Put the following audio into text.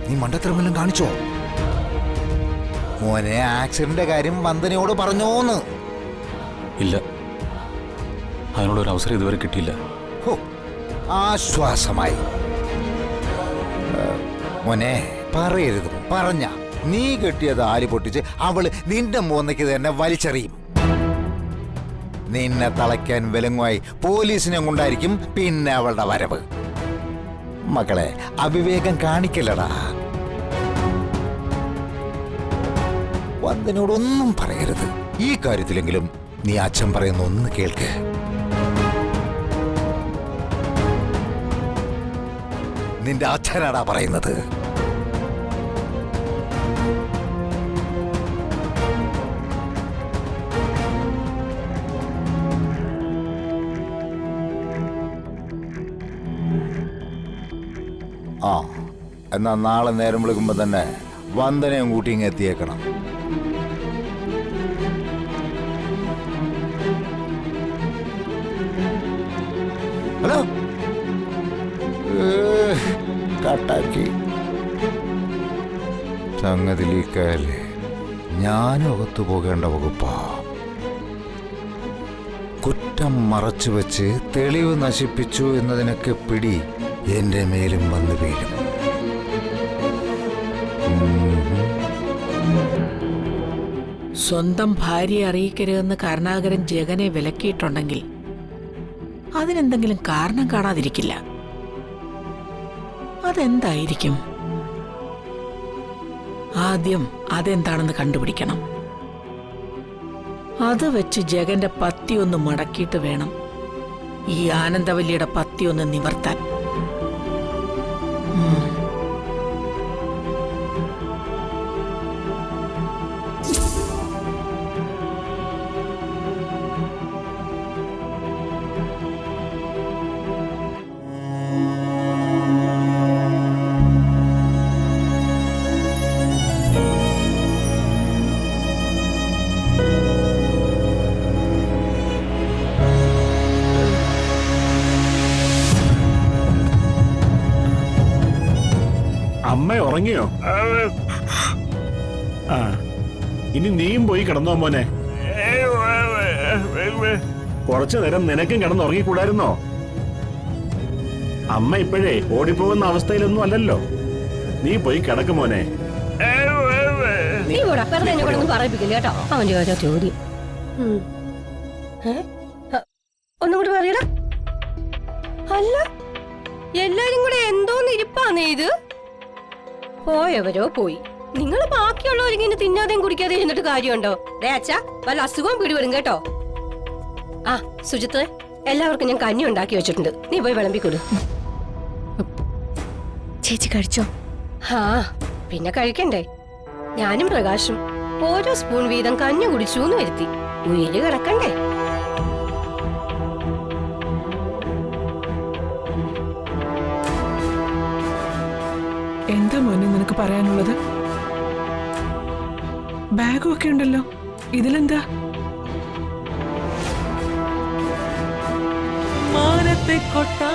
നീ മണ്ടത്തരമെല്ലാം കാണിച്ചോ? മോനെ ആക്സിഡന്റ് കാര്യം വന്ദനയോട് പറഞ്ഞോന്ന്? ഇല്ല, അതിനുള്ളൊരു അവസരം ഇതുവരെ കിട്ടിയില്ല. ആശ്വാസമായി. മോനെ പറയരുത്. പറഞ്ഞ നീ കെട്ടിയത് ആലി പൊട്ടിച്ച് അവള് നിന്റെ മോന്നയ്ക്ക് തന്നെ വലിച്ചെറിയും. നിന്നെ തളയ്ക്കാൻ വിലങ്ങുമായി പോലീസിനെ കൊണ്ടായിരിക്കും പിന്നെ അവളുടെ വരവ്. മക്കളെ, അവിവേകം കാണിക്കല്ലടാ. വന്ദനോടൊന്നും പറയരുത്. ഈ കാര്യത്തിലെങ്കിലും നീ അച്ഛൻ പറയുന്ന ഒന്ന് കേൾക്ക്. നിന്റെ അച്ഛനാടാ പറയുന്നത്. ആ, എന്നാ നാളെ നേരം വിളിക്കുമ്പോ തന്നെ വന്ദനയും കൂട്ടി ഇങ്ങ് എത്തിയേക്കണം. ഹലോ, കട്ടാക്കി സംഗതി ലീക്കായല്ലേ? ഞാനും അകത്തു പോകേണ്ട വകുപ്പാ. കുറ്റം മറച്ചു വെച്ച് തെളിവ് നശിപ്പിച്ചു എന്നതിനൊക്കെ പിടി എന്റെ മേലും വന്നു വീഴും. സ്വന്തം ഭാര്യയെ അറിയിക്കരുതെന്ന് കരുണാകരൻ ജഗനെ വിലക്കിയിട്ടുണ്ടെങ്കിൽ അതിനെന്തെങ്കിലും കാരണം കാണാതിരിക്കില്ല. അതെന്തായിരിക്കും? ആദ്യം അതെന്താണെന്ന് കണ്ടുപിടിക്കണം. അത് വെച്ച് ജഗന്റെ പത്തി ഒന്ന് മടക്കിയിട്ട് വേണം ഈ ആനന്ദവല്ലിയുടെ പത്തി ഒന്ന് നിവർത്താൻ. അമ്മ ഉറങ്ങിയോ? ആ, ഇനി നീയും പോയി കിടന്നോ മോനെ. കുറച്ചു നേരം നിനക്കും കിടന്നുറങ്ങിക്കൂടായിരുന്നോ? അമ്മ ഇപ്പോഴേ ഓടിപ്പോകുന്ന അവസ്ഥയിലൊന്നും അല്ലല്ലോ. നീ പോയി കിടക്ക് മോനെ. ചോദ്യം ഒന്നും കൂടി പറയടാ. അല്ല, എല്ലാരും കൂടെ എന്തോന്ന് ഇരിപ്പാന്നേ ഇത്? പോയവരോ പോയി. നിങ്ങൾ ബാക്കിയുള്ളവരിങ്ങനെ തിന്നാതെയും കുടിക്കാതെ ഇരുന്നിട്ട് കാര്യമുണ്ടോ? ഡേ അച്ഛാ, വല്ല അസുഖവും പിടിവരും കേട്ടോ. ആ സുജിത്ത്, എല്ലാവർക്കും ഞാൻ കഞ്ഞി ഉണ്ടാക്കി വെച്ചിട്ടുണ്ട്. നീ പോയി വിളമ്പിക്കൊടു. ചേച്ചി കഴിച്ചോ? ആ, പിന്നെ കഴിക്കണ്ടേ? ഞാനും പ്രകാശും ഓരോ സ്പൂൺ വീതം കഞ്ഞി കുടിച്ചൂന്ന് വരുത്തി. ഉയിര് കിടക്കണ്ടേ? എന്താ മോനെ നിനക്ക് പറയാനുള്ളത്? ബാഗും ഒക്കെ ഉണ്ടല്ലോ, ഇതിലെന്താ? മാനത്തെ കൊട്ടാ